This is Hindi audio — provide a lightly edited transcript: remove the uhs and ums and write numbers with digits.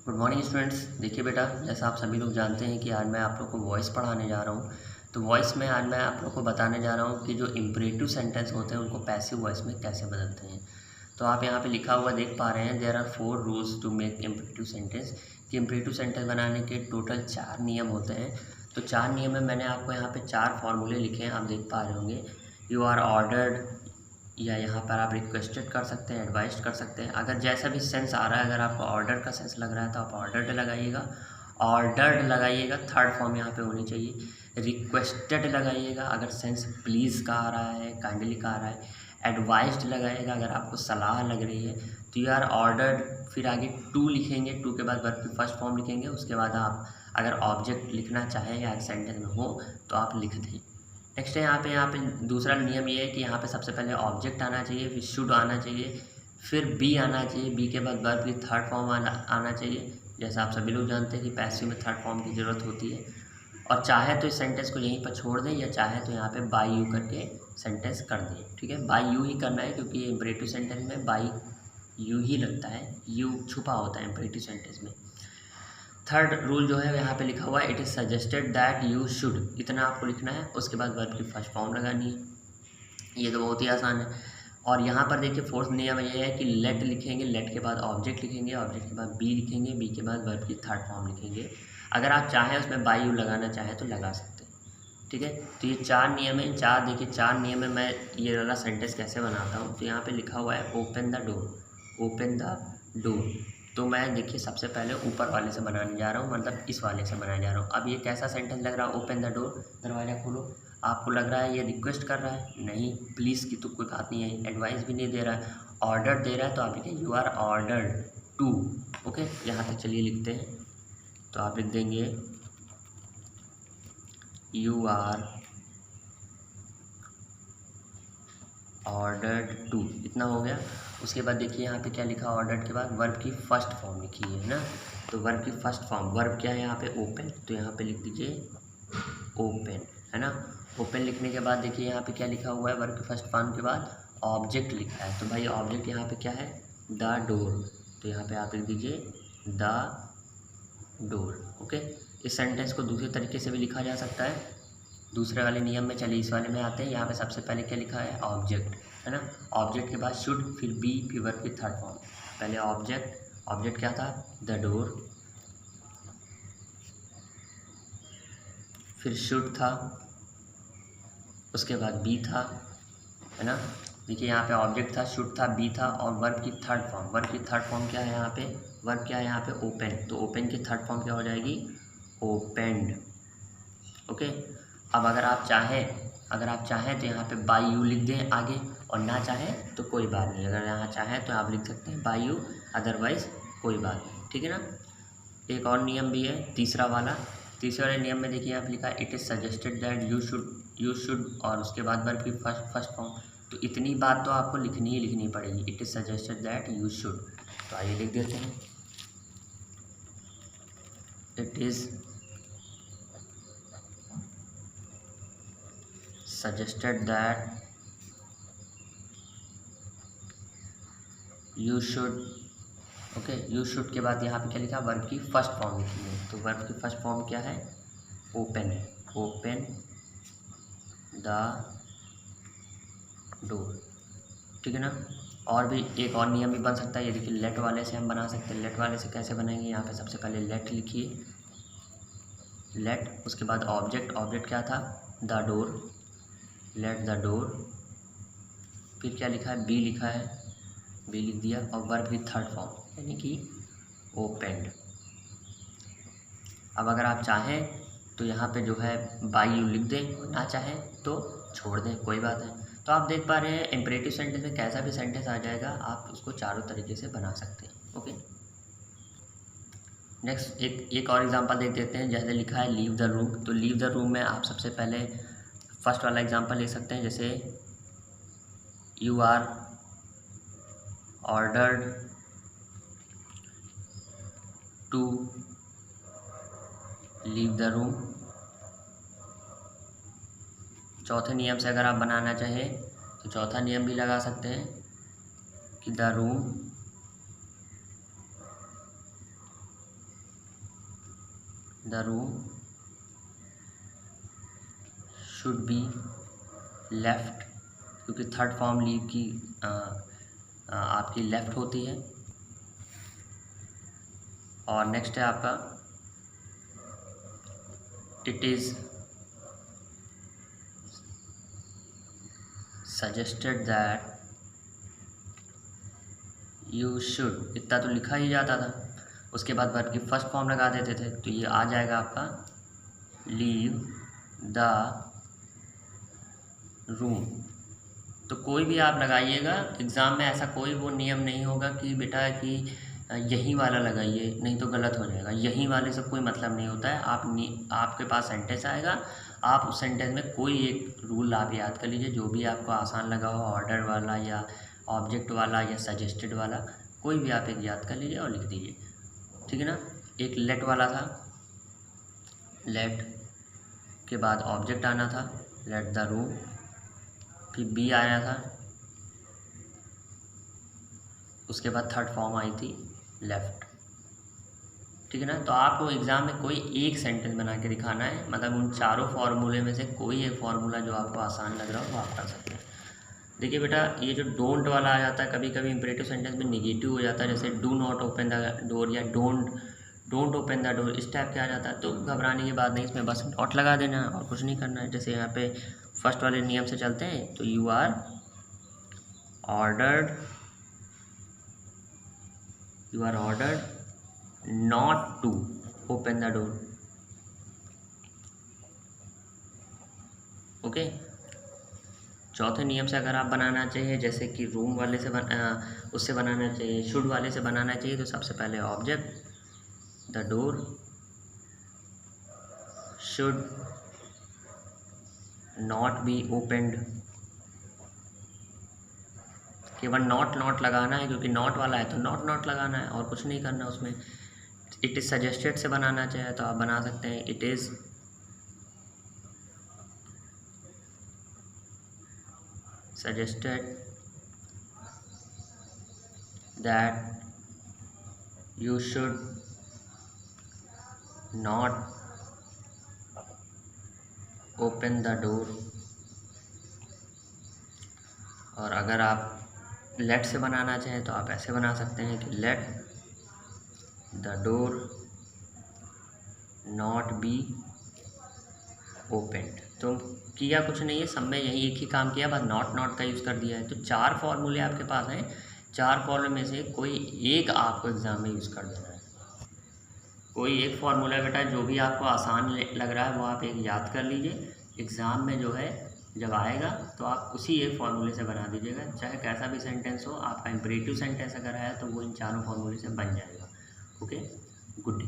Good morning students. देखिए बेटा, जैसा आप सभी लोग जानते हैं कि आज मैं आप लोग को वॉइस पढ़ाने जा रहा हूँ। तो वॉइस में आज मैं आप लोग को बताने जा रहा हूँ कि जो इम्परेटिव सेंटेंस होते हैं उनको पैसिव वॉइस में कैसे बदलते हैं। तो आप यहाँ पे लिखा हुआ देख पा रहे हैं, there are 4 rules to make imperative sentence. कि इम्परेटिव सेंटेंस बनाने के टोटल 4 नियम होते हैं। तो 4 नियम में मैंने आपको यहाँ पे 4 फॉर्मूले लिखे हैं, आप देख पा रहे होंगे। यू आर ऑर्डर्ड, या यहाँ पर आप रिक्वेस्टेड कर सकते हैं, एडवाइस्ड कर सकते हैं। अगर जैसा भी सेंस आ रहा है, अगर आपको ऑर्डर का सेंस लग रहा है तो आप ऑर्डर्ड लगाइएगा, ऑर्डर्ड लगाइएगा, थर्ड फॉर्म यहाँ पे होनी चाहिए। रिक्वेस्टेड लगाइएगा अगर सेंस प्लीज़ का आ रहा है, काइंडली का आ रहा है। एडवाइस्ड लगाइएगा अगर आपको सलाह लग रही है। तो यू आर ऑर्डर्ड, फिर आगे टू लिखेंगे, टू के बाद वर्ब की फर्स्ट फॉर्म लिखेंगे। उसके बाद आप अगर ऑब्जेक्ट लिखना चाहें या सेंटेंस में हो तो आप लिख दें। नेक्स्ट है यहाँ पे दूसरा नियम ये है कि यहाँ पे सबसे पहले ऑब्जेक्ट आना चाहिए, फिर शुड आना चाहिए, फिर बी आना चाहिए। बी के बाद वर्ब की थर्ड फॉर्म आना चाहिए। जैसा आप सभी लोग जानते हैं कि पैसिव में थर्ड फॉर्म की ज़रूरत होती है। और चाहे तो इस सेंटेंस को यहीं पर छोड़ दें, या चाहे तो यहाँ पे बाई यू करके सेंटेंस कर दें। ठीक है, बाई यू ही करना है क्योंकि इम्परेटिव सेंटेंस में बाई यू ही लगता है, यू छुपा होता है इम्परेटिव सेंटेंस में। थर्ड रूल जो है यहाँ पे लिखा हुआ है, it is suggested that you should, इतना आपको लिखना है। उसके बाद वर्ब की फर्स्ट फॉर्म लगानी है। ये तो बहुत ही आसान है। और यहाँ पर देखिए फोर्थ नियम ये है कि लेट लिखेंगे, लेट के बाद ऑब्जेक्ट लिखेंगे, ऑब्जेक्ट के बाद बी लिखेंगे, बी के बाद वर्ब की थर्ड फॉर्म लिखेंगे। अगर आप चाहें उसमें बाई यू लगाना चाहें तो लगा सकते हैं। ठीक है, तो ये 4 नियम है। देखिए 4 नियम में मैं ये वाला सेंटेंस कैसे बनाता हूँ। तो यहाँ पर लिखा हुआ है open the door, open the door. तो मैं देखिए सबसे पहले ऊपर वाले से बनाने जा रहा हूँ, मतलब इस वाले से बनाने जा रहा हूँ। अब ये कैसा सेंटेंस लग रहा है, ओपन द डोर, दरवाज़ा खोलो। आपको लग रहा है ये रिक्वेस्ट कर रहा है, नहीं, प्लीज़ की तो कोई बात नहीं है। एडवाइस भी नहीं दे रहा है, ऑर्डर दे रहा है। तो आप लिखें you are ordered to. Okay, यहाँ तक चलिए लिखते हैं। तो आप लिख देंगे यू आर ऑर्डर्ड टू, इतना हो गया। उसके बाद देखिए यहाँ पे क्या लिखा, ऑर्डर्ड के बाद वर्ब की फर्स्ट फॉर्म लिखी है ना। तो वर्ब की फर्स्ट फॉर्म, वर्ब क्या है यहाँ पे, ओपन। तो यहाँ पे लिख दीजिए ओपन, है ना। ओपन लिखने के बाद देखिए यहाँ पे क्या लिखा हुआ है, वर्ब की फर्स्ट फॉर्म के बाद ऑब्जेक्ट लिखा है। तो भाई ऑब्जेक्ट यहाँ पे क्या है, द डोर। तो यहाँ पे आप लिख दीजिए द डोर। ओके, इस सेंटेंस को दूसरे तरीके से भी लिखा जा सकता है, दूसरे वाले नियम में। चलिए इस वाले में आते हैं। यहाँ पे सबसे पहले क्या लिखा है, ऑब्जेक्ट, है ना। ऑब्जेक्ट के बाद शुड, फिर बी, फिर वर्ब की थर्ड फॉर्म। पहले ऑब्जेक्ट, ऑब्जेक्ट क्या था, द डोर, फिर शुड था, उसके बाद बी था, है ना। देखिए यहाँ पे ऑब्जेक्ट था, शुड था, बी था, और वर्ब की थर्ड फॉर्म। वर्ब की थर्ड फॉर्म क्या है यहाँ पे, वर्ब क्या है यहाँ पे, ओपन। तो ओपन की थर्ड फॉर्म क्या हो जाएगी, ओपेंड। ओके, अब अगर आप चाहें तो यहाँ पे बाई यू लिख दें आगे, और ना चाहें तो कोई बात नहीं। अगर यहाँ चाहें तो आप लिख सकते हैं बाई यू, अदरवाइज़ कोई बात नहीं। ठीक है ना। एक और नियम भी है, तीसरा वाला। तीसरे वाले नियम में देखिए आप लिखा है, it is suggested that you should, और उसके बाद वर्ब की फर्स्ट फॉर्म। तो इतनी बात तो आपको लिखनी ही लिखनी पड़ेगी, it is suggested that you should. तो आइए लिख देते हैं, it is suggested that you should। Okay, you should के बाद यहाँ पे क्या लिखा, वर्ब की फर्स्ट फॉर्म लिखी है। तो वर्ब की फर्स्ट फॉर्म क्या है, ओपन है, ओपन द डोर। ठीक है ना। और भी एक और नियम भी बन सकता है, ये देखिए लेट वाले से हम बना सकते हैं। लेट वाले से कैसे बनाएंगे, यहाँ पे सबसे पहले लेट लिखिए, लेट, उसके बाद ऑब्जेक्ट, ऑब्जेक्ट क्या था, the door, let the door, फिर क्या लिखा है, बी लिखा है, बी लिख दिया, और वर्ब की थर्ड फॉर्म यानी कि ओपेंड। अब अगर आप चाहें तो यहाँ पे जो है बाई यू लिख दें, ना चाहें तो छोड़ दें, कोई बात है। तो आप देख पा रहे हैं इम्परेटिव सेंटेंस में कैसा भी सेंटेंस आ जाएगा, आप उसको चारों तरीके से बना सकते हैं। ओके, नेक्स्ट एक और एग्जांपल देख देते हैं। जैसे लिखा है लीव द रूम, तो लीव द रूम में आप सबसे पहले फर्स्ट वाला एग्जांपल ले सकते हैं। जैसे you are ordered to leave the room. चौथे नियम से अगर आप बनाना चाहें तो चौथा नियम भी लगा सकते हैं कि the room the room should be left, क्योंकि थर्ड फॉर्म लीव की आपकी लेफ्ट होती है। और नेक्स्ट है आपका it is suggested that you should, इतना तो लिखा ही जाता था, उसके बाद वर्ब की फर्स्ट फॉर्म लगा देते थे, तो ये आ जाएगा आपका लीव द रूम। तो कोई भी आप लगाइएगा एग्ज़ाम में, ऐसा कोई वो नियम नहीं होगा कि बेटा कि यही वाला लगाइए, नहीं तो गलत हो जाएगा। यही वाले से कोई मतलब नहीं होता है। आपके पास सेंटेंस आएगा, आप उस सेंटेंस में कोई एक रूल आप याद कर लीजिए, जो भी आपको आसान लगा हो, ऑर्डर वाला या ऑब्जेक्ट वाला या सजेस्टेड वाला, कोई भी आप एक याद कर लीजिए और लिख दीजिए, ठीक है ना। एक लेट वाला था, लेट के बाद ऑब्जेक्ट आना था, लेट द रूम, फिर बी आया था, उसके बाद थर्ड फॉर्म आई थी लेफ़्ट, ठीक है ना। तो आपको एग्ज़ाम में कोई एक सेंटेंस बना के दिखाना है, मतलब उन चारों फार्मूले में से कोई एक फार्मूला जो आपको आसान लग रहा हो वो आप कर सकते हैं। देखिए बेटा, ये जो डोंट वाला आ जाता है, कभी कभी इम्परेटिव सेंटेंस में निगेटिव हो जाता है, जैसे do not open the door या डोंट ओपन द डोर, इस टाइप के आ जाता है। तो घबराने की बात नहीं, इसमें बस नॉट लगा देना है और कुछ नहीं करना है। जैसे यहाँ पे फर्स्ट वाले नियम से चलते हैं, तो you are ordered not to open the door, okay. चौथे नियम से अगर आप बनाना चाहिए, जैसे कि रूम वाले से उससे बनाना चाहिए, शुड वाले से बनाना चाहिए, तो सबसे पहले object the door should not be opened, केवल नॉट लगाना है, क्योंकि नॉट वाला है तो नॉट लगाना है और कुछ नहीं करना उसमें। इट इज़ सजेस्टेड से बनाना चाहिए तो आप बना सकते हैं it is suggested that you should not open the door। और अगर आप लेट से बनाना चाहें तो आप ऐसे बना सकते हैं कि let the door not be opened. तो किया कुछ नहीं है, सब में यही एक ही काम किया, बस नॉट का यूज़ कर दिया है। तो चार फॉर्मूले आपके पास हैं, चार फॉर्मूले में से कोई एक आपको एग्ज़ाम में यूज़ कर देना है। कोई एक फार्मूला बेटा जो भी आपको आसान लग रहा है वो आप एक याद कर लीजिए, एग्ज़ाम में जो है जब आएगा तो आप उसी एक फार्मूले से बना दीजिएगा, चाहे कैसा भी सेंटेंस हो। आपका इम्परेटिव सेंटेंस अगर है तो वो इन चारों फार्मूले से बन जाएगा। Okay, good day.